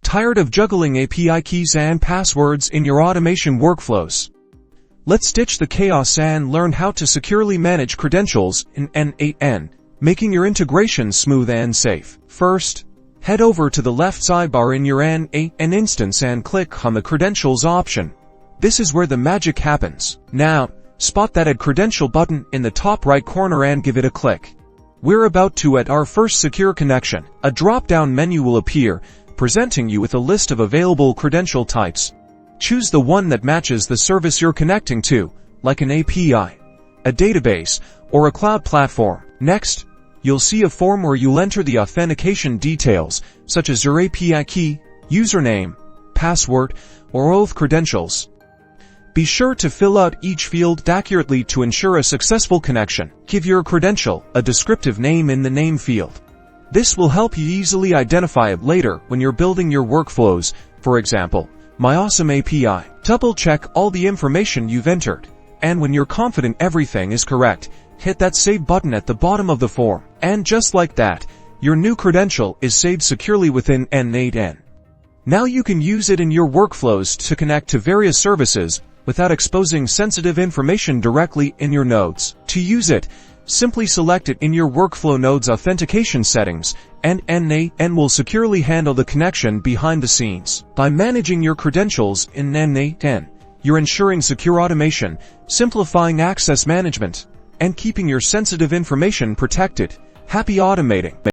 Tired of juggling API keys and passwords in your automation workflows? Let's ditch the chaos and learn how to securely manage credentials in N8n, making your integration smooth and safe. First, head over to the left sidebar in your N8n instance and click on the Credentials option. This is where the magic happens. Now, spot that Add Credential button in the top right corner and give it a click. We're about to add our first secure connection. A drop-down menu will appear, presenting you with a list of available credential types. Choose the one that matches the service you're connecting to, like an API, a database, or a cloud platform. Next, you'll see a form where you'll enter the authentication details, such as your API key, username, password, or auth credentials. Be sure to fill out each field accurately to ensure a successful connection. Give your credential a descriptive name in the name field. This will help you easily identify it later when you're building your workflows, for example, My Awesome API. Double-check all the information you've entered, and when you're confident everything is correct, hit that Save button at the bottom of the form. And just like that, your new credential is saved securely within N8n. Now you can use it in your workflows to connect to various services without exposing sensitive information directly in your nodes. To use it, simply select it in your workflow node's authentication settings, and N8n will securely handle the connection behind the scenes. By managing your credentials in N8n, you're ensuring secure automation, simplifying access management, and keeping your sensitive information protected. Happy automating!